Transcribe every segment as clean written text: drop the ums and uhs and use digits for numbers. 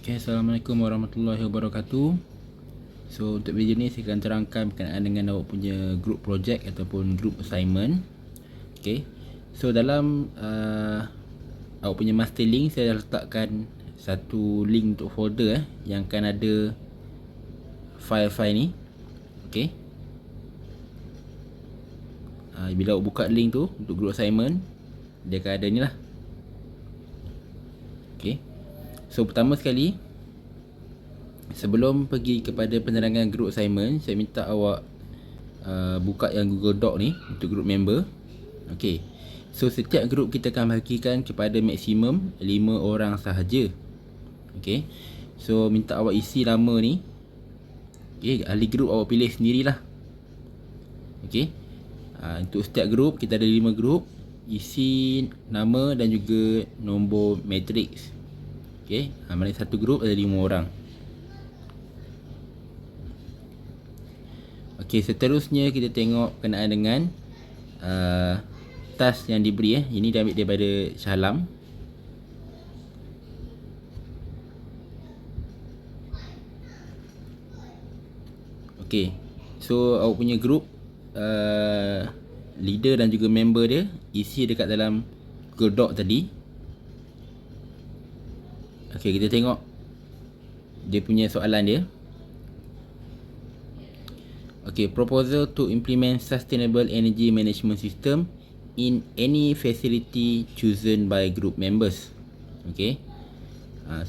Okay, Assalamualaikum warahmatullahi wabarakatuh. So untuk video ni saya akan terangkan berkenaan dengan awak punya group project ataupun group assignment. Okay, so dalam awak punya master link saya dah letakkan satu link untuk folder yang akan ada file-file ni. Okay, bila awak buka link tu untuk group assignment, dia akan ada ni lah. Okay, so pertama sekali, sebelum pergi kepada penerangan group assignment, saya minta awak buka yang Google Doc ni untuk group member. Okey. So setiap group kita akan bahagikan kepada maksimum 5 orang sahaja. Okey. So minta awak isi nama ni. Okey, ahli group awak pilih sendirilah. Okey. Untuk setiap group kita ada 5 group, isi nama dan juga nombor matrix. Okey, mana satu group ada 5 orang. Okey, seterusnya kita tengok berkenaan dengan task yang diberi. Ini dia ambil daripada Shahlam. Okey, so awak punya group leader dan juga member dia isi dekat dalam Google Doc tadi. Okey, kita tengok dia punya soalan dia. Okay, proposal to implement sustainable energy management system in any facility chosen by group members. Okay,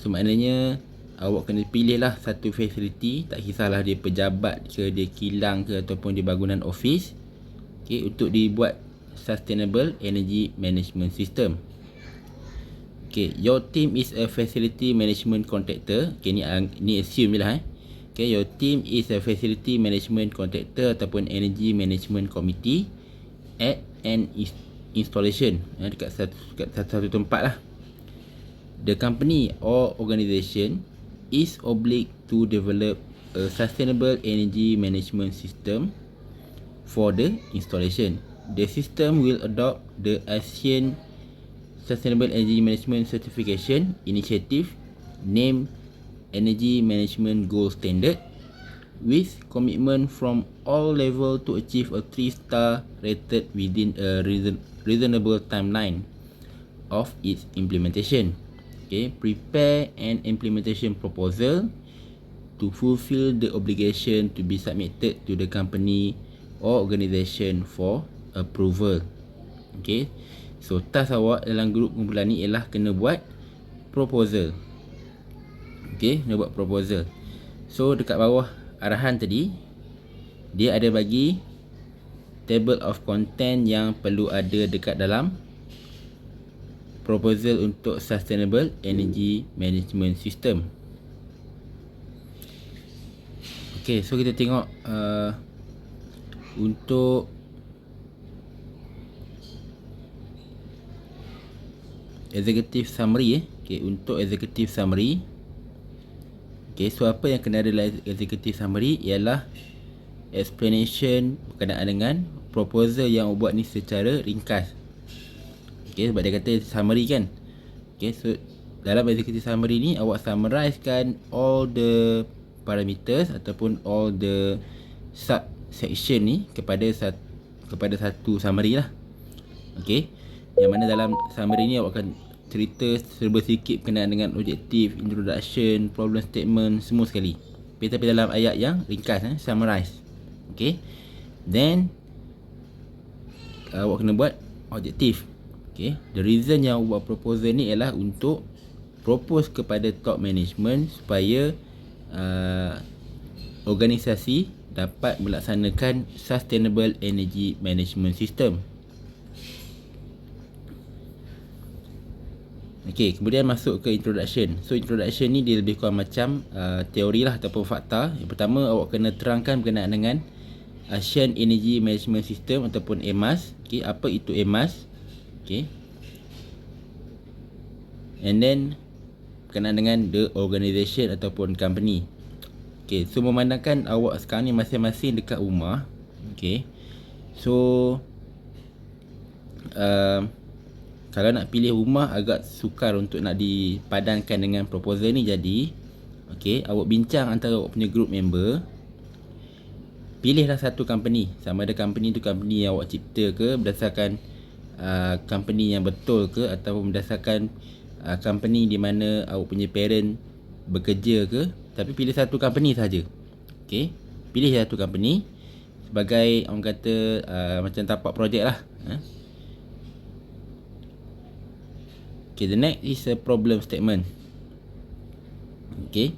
so maknanya awak kena pilih lah satu facility, tak kisahlah dia pejabat ke, dia kilang ke, ataupun di bangunan office. Okay, untuk dibuat sustainable energy management system. Okay, your team is a facility management contractor. Okay, ni assume je lah Okay, your team is a facility management contractor ataupun energy management committee at an installation dekat satu tempat lah. The company or organisation is obliged to develop a sustainable energy management system for the installation. The system will adopt the ASEAN Sustainable Energy Management Certification Initiative named Energy Management Gold Standard with commitment from all level to achieve a 3-star rated within a reasonable timeline of its implementation. Okay, prepare an implementation proposal to fulfill the obligation to be submitted to the company or organisation for approval. Okay, so task awak dalam grup kumpulan ni ialah kena buat proposal. Okay, nak buat proposal. So dekat bawah arahan tadi, dia ada bagi table of content yang perlu ada dekat dalam proposal untuk sustainable energy management system. Okay, so kita tengok untuk executive summary. Okay, untuk executive summary, okay, so apa yang kena ada dalam executive summary ialah explanation berkenaan dengan proposal yang awak buat ni secara ringkas. Okay, sebab dia kata summary kan. Okay, so dalam executive summary ni awak summarizekan all the parameters ataupun all the subsection ni kepada satu summary lah. Okay, yang mana dalam summary ni awak akan cerita serba sikit berkenaan dengan objektif, introduction, problem statement, semua sekali. Tapi dalam ayat yang ringkas, summarize. Okay, then awak kena buat objektif. Okay, the reason yang awak buat proposal ni ialah untuk propose kepada top management supaya organisasi dapat melaksanakan sustainable energy management system. Okay, kemudian masuk ke introduction. So introduction ni dia lebih kurang macam teori lah ataupun fakta. Yang pertama, awak kena terangkan berkenaan dengan ASEAN Energy Management System ataupun EMAS. Okay, apa itu EMAS? Okay, and then berkenaan dengan the organisation ataupun company. Okay, so memandangkan awak sekarang ni masing-masing dekat rumah. Okay, so kalau nak pilih rumah agak sukar untuk nak dipadankan dengan proposal ni. Jadi Okay, awak bincang antara awak punya group member. Pilihlah satu company, sama ada company tu company yang awak cipta ke, berdasarkan company yang betul ke, ataupun berdasarkan company di mana awak punya parent bekerja ke. Tapi pilih satu company saja. Okay, pilih satu company sebagai orang kata macam tapak projek lah. Okay, the next is a problem statement. Okay,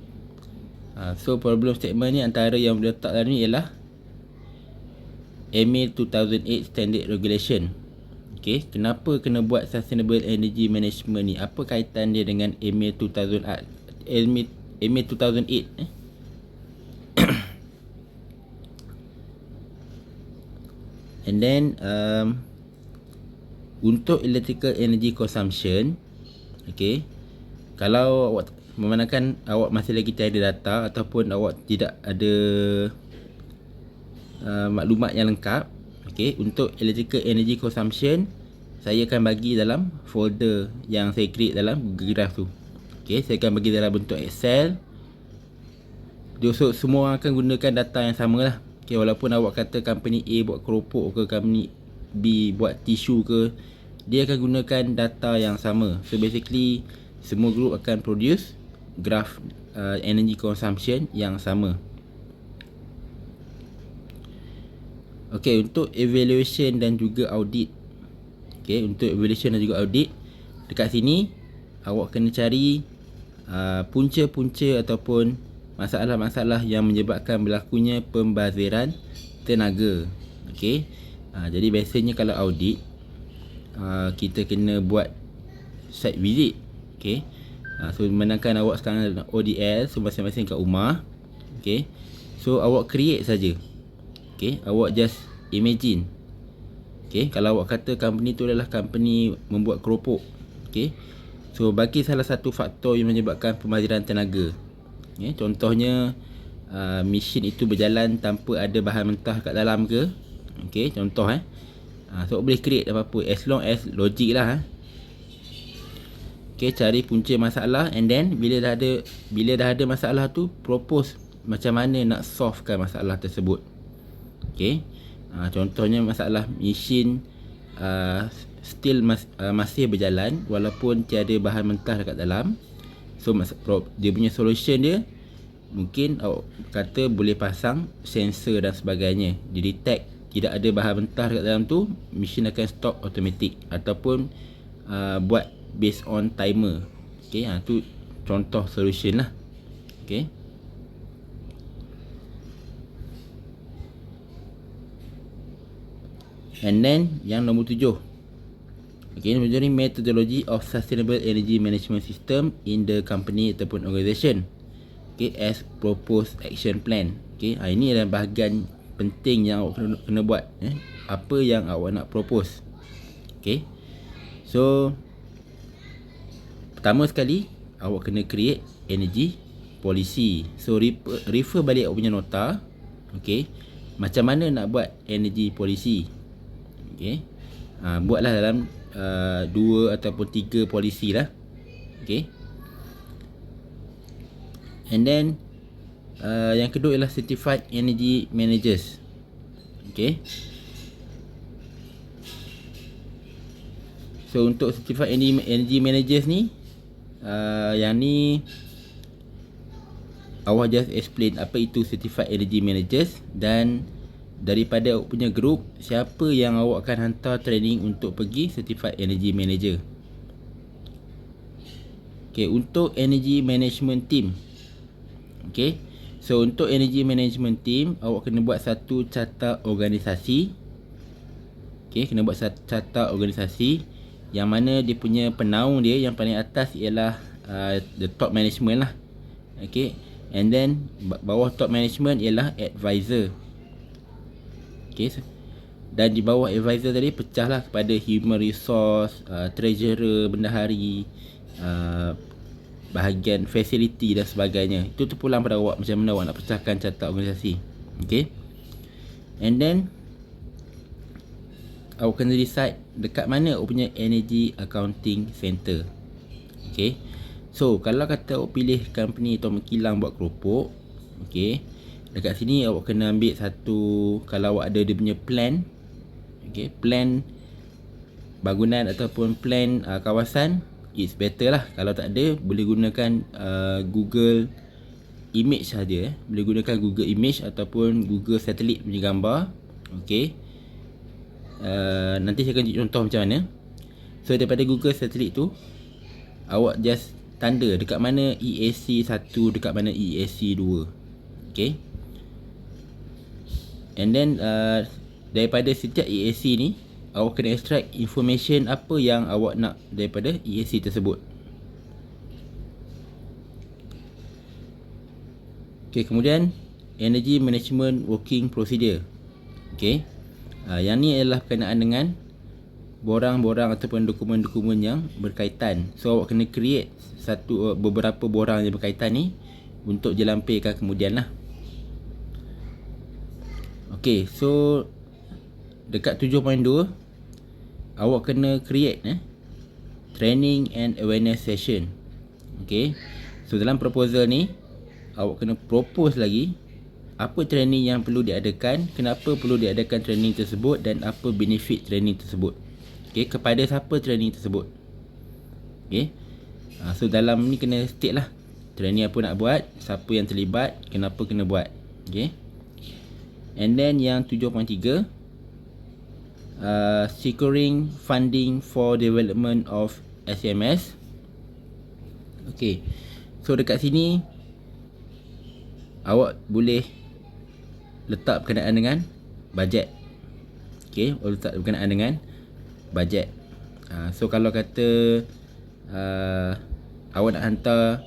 so problem statement ni antara yang boleh letak dalam ni ialah EMIR 2008 Standard Regulation. Okay, kenapa kena buat Sustainable Energy Management ni? Apa kaitan dia dengan EMIR 2008? EMIR 2008 And then untuk electrical energy consumption, okay, kalau awak memandangkan awak masih lagi tiada data ataupun awak tidak ada maklumat yang lengkap, okay, untuk electrical energy consumption, saya akan bagi dalam folder yang saya create dalam Google Drive tu. Okay, saya akan bagi dalam bentuk Excel. So, semua orang akan gunakan data yang sama lah. Okay, walaupun awak kata company A buat keropok ke, company B buat tisu ke, dia akan gunakan data yang sama. So basically, semua group akan produce graph energy consumption yang sama. Okay, untuk evaluation dan juga audit. Okay, untuk evaluation dan juga audit, dekat sini awak kena cari punca-punca ataupun masalah-masalah yang menyebabkan berlakunya pembaziran tenaga. Okay, jadi biasanya kalau audit, kita kena buat site visit. Okay, so menangkan awak sekarang dalam ODL, so masing-masing kat rumah. Okay, so awak create saja. Okay, awak just imagine. Okay, kalau awak kata company tu adalah company membuat keropok. Okay, so bagi salah satu faktor yang menyebabkan pembaziran tenaga. Okay, contohnya mesin itu berjalan tanpa ada bahan mentah kat dalam ke. Okay, contoh so boleh create apa-apa as long as logik lah. Okay, cari punca masalah, and then bila dah ada masalah tu, propose macam mana nak solvekan masalah tersebut. Okay, contohnya masalah mesin still masih berjalan walaupun tiada bahan mentah dekat dalam. So dia punya solution dia, mungkin awak kata boleh pasang sensor dan sebagainya. Dia detect tidak ada bahan mentah dekat dalam tu, mesin akan stop automatic, ataupun buat based on timer. Okay, tu contoh solution lah. Okay, and then yang nombor 7. Okay, nombor 7 ni methodology of sustainable energy management system in the company ataupun organisation. Okay, as proposed action plan. Okay, ini adalah bahagian penting yang awak kena buat. Apa yang awak nak propose. Okay, so pertama sekali awak kena create energy policy. So refer balik awak punya nota. Okay, macam mana nak buat energy policy. Okay, buatlah dalam 2 ataupun 3 polisi lah. Okay, and then yang kedua ialah certified energy managers. Okay, so untuk certified energy managers ni, yang ni awak just explain apa itu certified energy managers, dan daripada awak punya group, siapa yang awak akan hantar training untuk pergi certified energy manager. Okay, untuk energy management team. Okay, so untuk energy management team, awak kena buat satu carta organisasi. Okay, kena buat satu carta organisasi yang mana dia punya penaung dia yang paling atas ialah the top management lah. Okay, and then bawah top management ialah advisor. Okay, dan di bawah advisor tadi pecahlah kepada human resource, treasurer, bendahari, bahagian facility dan sebagainya. Itu terpulang pada awak macam mana awak nak pecahkan carta organisasi. Okay, and then awak kena decide dekat mana awak punya energy accounting center. Okay, So kalau kata awak pilih company Tom Kilang buat keropok, okay, dekat sini awak kena ambil satu, kalau awak ada dia punya plan, okay, plan bangunan ataupun plan kawasan, it's better lah. Kalau tak ada, boleh gunakan Google Image saja. Boleh gunakan Google Image ataupun Google Satellite punya gambar. Okay, nanti saya akan tunjuk contoh macam mana. So daripada Google Satellite tu, awak just tanda dekat mana EAC 1, dekat mana EAC 2. Okay, and then daripada setiap EAC ni, awak kena extract information apa yang awak nak daripada EAC tersebut. Okay, kemudian Energy Management Working Procedure. Okay, yang ni adalah berkenaan dengan borang-borang ataupun dokumen-dokumen yang berkaitan. So awak kena create beberapa borang yang berkaitan ni untuk dilampirkan kemudian lah. Okay, so dekat 7.2 awak kena create training and awareness session. Okay, so dalam proposal ni awak kena propose lagi apa training yang perlu diadakan, kenapa perlu diadakan training tersebut, dan apa benefit training tersebut. Okay, kepada siapa training tersebut. Okay, so dalam ni kena state lah training apa nak buat, siapa yang terlibat, kenapa kena buat. Okay, and then yang 7.3 securing funding for development of SMS. Okay, so dekat sini awak boleh letak berkenaan dengan bajet. Okay, letak berkenaan dengan bajet. So kalau kata awak nak hantar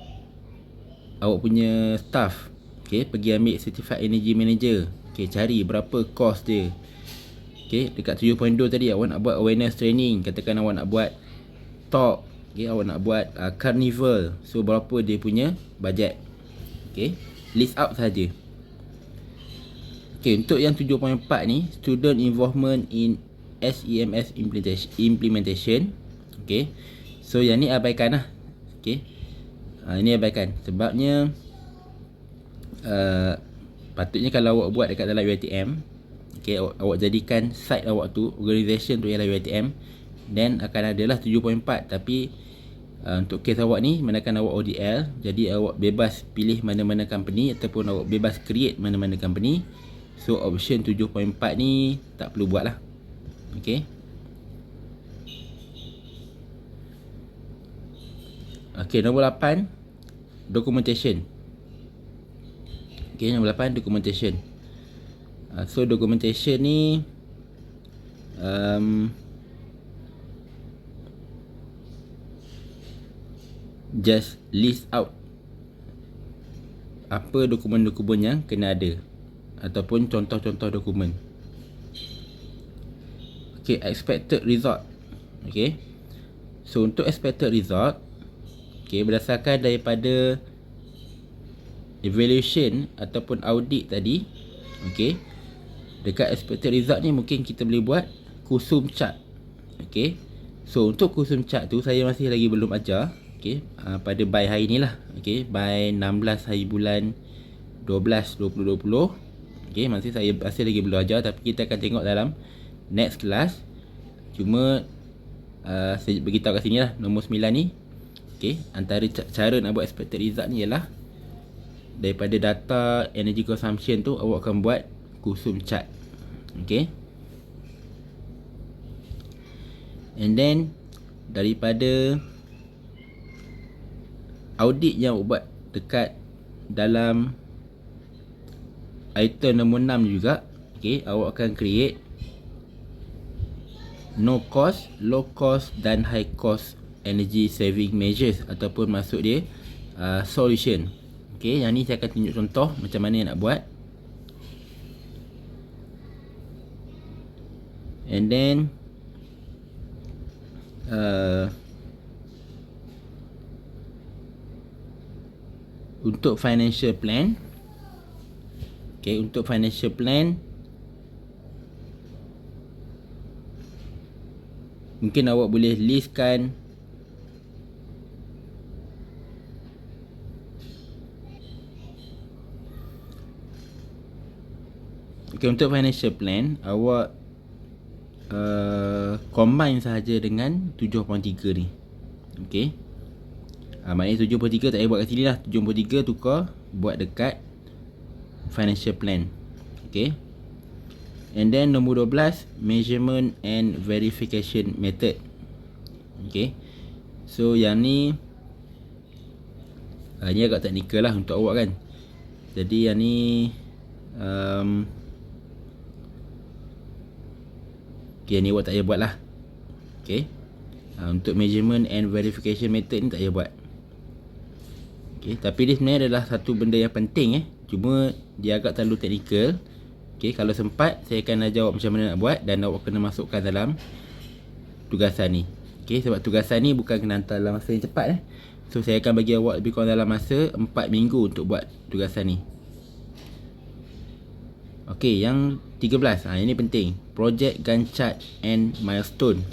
awak punya staff, okay, pergi ambil Certified Energy Manager, okay, cari berapa kos dia. Okay, dekat 7.2 tadi awak nak buat awareness training, katakan awak nak buat talk, okay, awak nak buat carnival, so berapa dia punya bajet. Okay, list out saja. Okay, untuk yang 7.4 ni, student involvement in SEMS implementation. Okay, so yang ni abaikan lah. Okay, ini abaikan sebabnya patutnya kalau awak buat dekat dalam UiTM, okay, awak jadikan site awak tu, organisation tu ialah UiTM, then akan adalah 7.4. Tapi untuk kes awak ni, manakan awak ODL, jadi awak bebas pilih mana-mana company ataupun awak bebas create mana-mana company. So option 7.4 ni tak perlu buat lah. Okay, okay, nombor 8 documentation. Okay, nombor 8 documentation. So documentation ni just list out apa dokumen-dokumen yang kena ada ataupun contoh-contoh dokumen. Okay, expected result. Okay, so untuk expected result, okay, berdasarkan daripada evaluation ataupun audit tadi, okay, dekat expected result ni mungkin kita boleh buat kusum chart. Okay, so untuk kusum chart tu saya masih lagi belum ajar. Okay, pada by hari ni lah. Okay, by 16 hari bulan 12 2020. Okay, saya masih lagi belum ajar, tapi kita akan tengok dalam next class. Cuma saya beritahu kat sini lah, nombor 9 ni. Okay, antara cara nak buat expected result ni ialah daripada data energy consumption tu awak akan buat kusum chart. Okay, and then daripada audit yang awak buat dekat dalam item nombor 6 juga, okay, awak akan create no cost, low cost dan high cost energy saving measures ataupun maksud dia solution. Okay, yang ni saya akan tunjuk contoh macam mana yang nak buat. And then untuk financial plan, okay, untuk financial plan mungkin awak boleh listkan Okay, untuk financial plan, awak combine sahaja dengan 7.3 ni. Okay. Maknanya 7.3 tak payah buat kat sini lah. 7.3 tukar buat dekat financial plan. Okay. And then nombor 12, measurement and verification method. Okay. So yang ni ni agak teknikal lah untuk awak kan. Jadi yang ni okay, ni awak tak payah buat lah. Okay. Untuk measurement and verification method ni tak payah buat. Okay. Tapi dia sebenarnya adalah satu benda yang penting Cuma dia agak terlalu teknikal. Okay. Kalau sempat saya akan ajar awak macam mana nak buat. Dan awak kena masukkan dalam tugasan ni. Okay. Sebab tugasan ni bukan kena hantar dalam masa yang cepat So saya akan bagi awak lebih kurang dalam masa 4 minggu untuk buat tugasan ni. Okay, yang 13, ini penting. Project Gantt chart and milestone.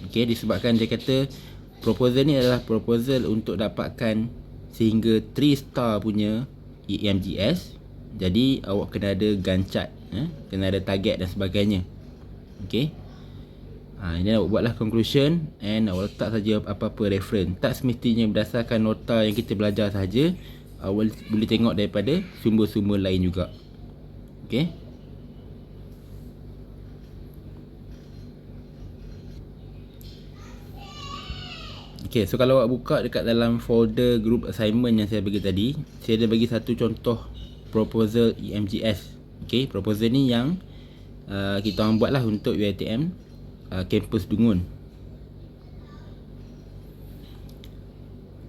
Okay, disebabkan dia kata proposal ni adalah proposal untuk dapatkan sehingga 3 star punya EMGS. Jadi awak kena ada Gantt chart, kena ada target dan sebagainya. Okay. Ini awak buatlah conclusion and awak letak saja apa-apa reference. Tak semestinya berdasarkan nota yang kita belajar sahaja. Awak boleh tengok daripada sumber-sumber lain juga. Okay. Okay, so kalau awak buka dekat dalam folder group assignment yang saya bagi tadi, saya ada bagi satu contoh proposal EMGS. Okay, proposal ni yang kita orang buat lah untuk UiTM kampus Dungun.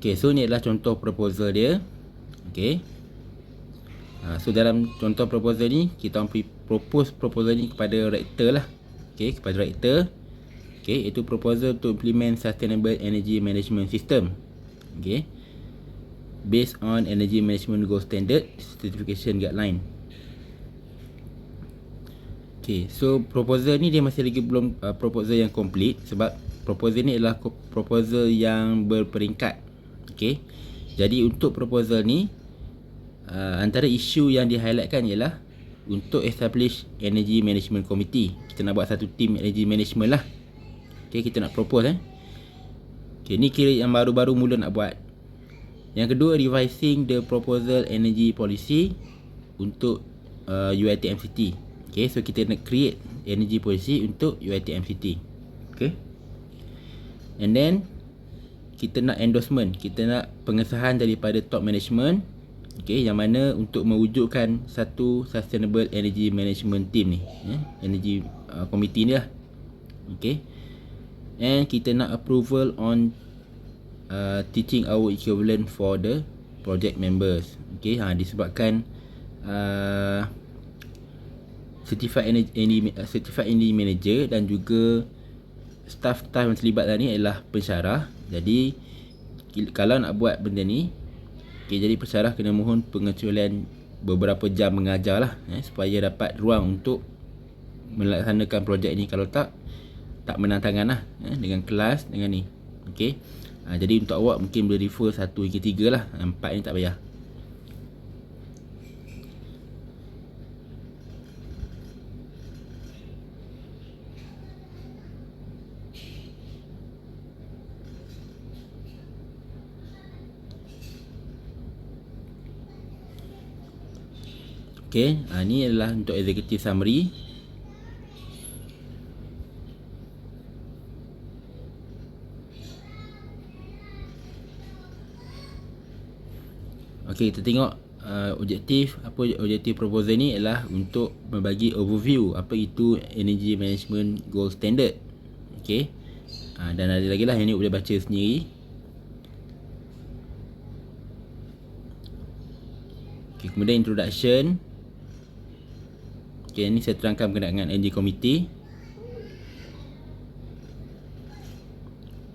Okay, so ni adalah contoh proposal dia. Okay. So dalam contoh proposal ni, kita orang propose proposal ni kepada rektor lah. Okay, kepada rektor. Okay, itu proposal to implement sustainable energy management system. Okay, based on energy management gold standard certification guideline. Okay, so proposal ni dia masih lagi belum proposal yang complete. Sebab proposal ni adalah proposal yang berperingkat. Okay, jadi untuk proposal ni antara isu yang di-highlightkan ialah untuk establish energy management committee. Kita nak buat satu team energy management lah. Okay, kita nak propose Okay, ni kira yang baru-baru mula nak buat. Yang kedua, revising the proposal energy policy untuk UiTM City. Okay, so kita nak create energy policy untuk UiTM City. Okay. And then kita nak endorsement, kita nak pengesahan daripada top management. Okay, yang mana untuk mewujudkan satu sustainable energy management team ni, energy committee ni lah. Okay. And kita nak approval on teaching hour equivalent for the project members. Okay, disebabkan certified energy manager dan juga staff yang terlibat dalam ni adalah pensyarah. Jadi kalau nak buat benda ni, okay, jadi pensyarah kena mohon pengecualian beberapa jam mengajar lah, supaya dapat ruang untuk melaksanakan projek ni. Kalau tak menang tangan lah, dengan kelas, dengan ni. Okay. Jadi untuk awak mungkin boleh refer 1 hingga 3 lah. 4 ni tak payah. Okay, ni adalah untuk executive summary. Okay, kita tengok objektif proposal ni adalah untuk membagi overview apa itu energy management gold standard. Okay, dan ada lagi lah yang ni boleh baca sendiri. Okay, kemudian introduction. Okay, ni saya terangkan berkenaan dengan energy committee.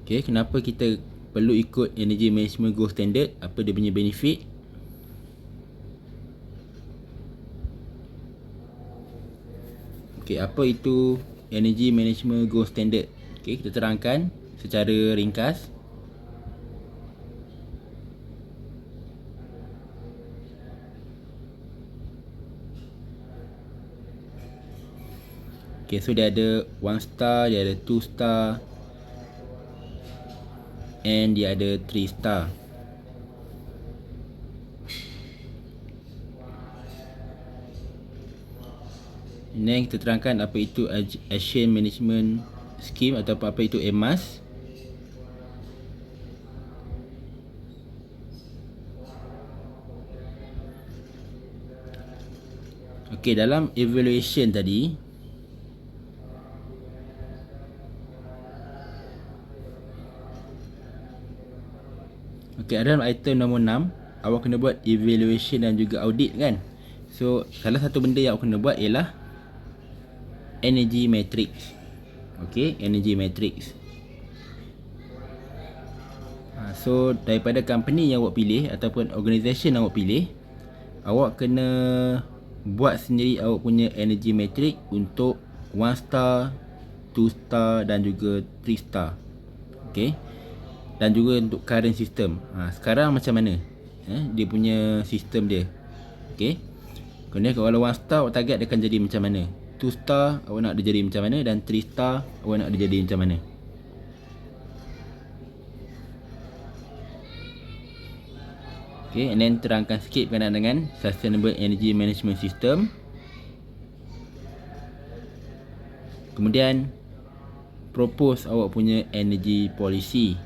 Okay, kenapa kita perlu ikut energy management gold standard, apa dia punya benefit. Okay, apa itu energy management gold standard? Okay, kita terangkan secara ringkas. Okay, so dia ada 1 star, dia ada 2 star, and dia ada 3 star. Then kita terangkan apa itu Action Management Scheme atau apa itu AMAS. Okey, dalam evaluation tadi, okey, ada dalam item nombor 6, awak kena buat evaluation dan juga audit kan. So salah satu benda yang awak kena buat ialah energy matrix. Okey, energy matrix. So daripada company yang awak pilih ataupun organisation yang awak pilih, awak kena buat sendiri awak punya energy matrix untuk 1 star, 2 star dan juga 3 star. Okey. Dan juga untuk current system. Sekarang macam mana? Dia punya sistem dia. Okey. Kemudian kalau 1 star awak target dia akan jadi macam mana? 2 star awak nak dia jadi macam mana, dan 3 star awak nak dia jadi macam mana. Okay, and then terangkan sikit berkenaan dengan Sustainable Energy Management System. Kemudian propose awak punya energy policy.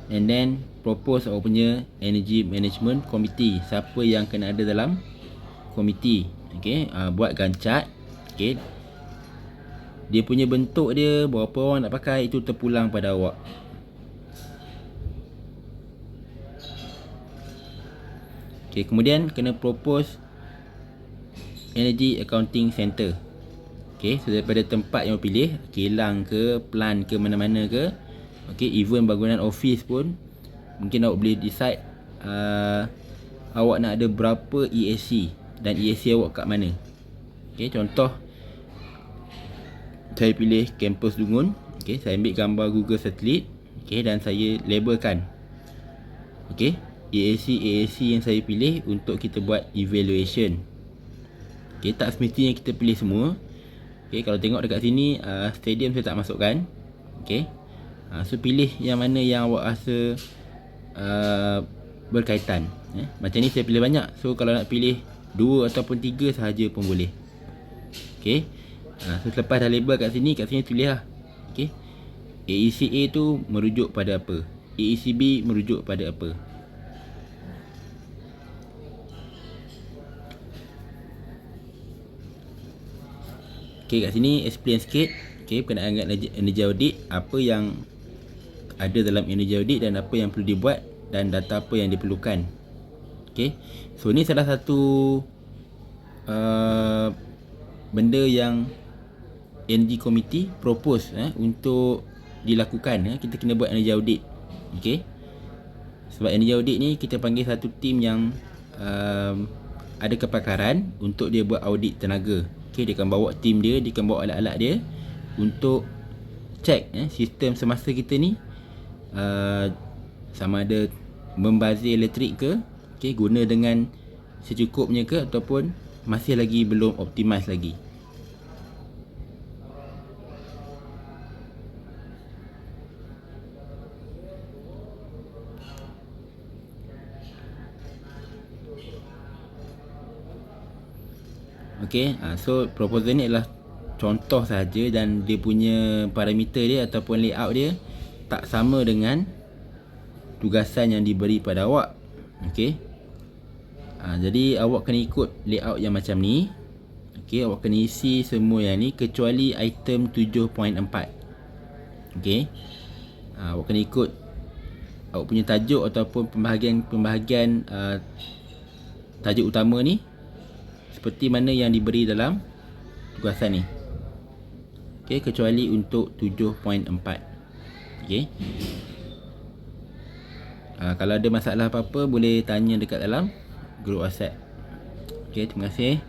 And then propose awak punya Energy Management Committee. Siapa yang kena ada dalam komiti. Okay, buat Gantt chart. Okay, dia punya bentuk dia, berapa orang nak pakai, itu terpulang pada awak. Okay, kemudian kena propose Energy Accounting Center. Okay, so daripada tempat yang pilih, kilang ke, plant ke, mana-mana ke, okay, even bangunan office pun, mungkin awak boleh decide awak nak ada berapa EAC dan EAC awak kat mana. Okay, contoh saya pilih kampus Dungun. Okay, saya ambil gambar Google Satellite. Okay, dan saya labelkan. Okay, AAC yang saya pilih untuk kita buat evaluation. Okay, tak semestinya kita pilih semua. Okay, kalau tengok dekat sini, stadium saya tak masukkan. Okay, so pilih yang mana yang awak rasa berkaitan. Macam ni saya pilih banyak. So kalau nak pilih 2 ataupun 3 sahaja pun boleh. Okay, so selepas dah label kat sini tulis lah. Okay, AECA tu merujuk pada apa, AECB merujuk pada apa. Okay, kat sini explain sikit. Okay, berkenaan dengan energy audit, apa yang ada dalam energy audit dan apa yang perlu dibuat dan data apa yang diperlukan. Okay, so ni salah satu benda yang energy committee propose untuk dilakukan. Kita kena buat energy audit. Okay, sebab energy audit ni kita panggil satu tim yang ada kepakaran untuk dia buat audit tenaga. Okay, dia akan bawa tim dia, dia akan bawa alat-alat dia untuk check sistem semasa kita ni sama ada membazir elektrik ke, okay, guna dengan secukupnya ke, ataupun masih lagi belum optimize lagi. Okay, so proposal ni adalah contoh saja dan dia punya parameter dia ataupun layout dia tak sama dengan tugasan yang diberi pada awak. Okay, jadi awak kena ikut layout yang macam ni. Okay, awak kena isi semua yang ni kecuali item 7.4. Okay, awak kena ikut awak punya tajuk ataupun pembahagian tajuk utama ni seperti mana yang diberi dalam tugasan ni. Okay, kecuali untuk 7.4. Okay, kalau ada masalah apa-apa boleh tanya dekat dalam grup WhatsApp. Okay, terima kasih.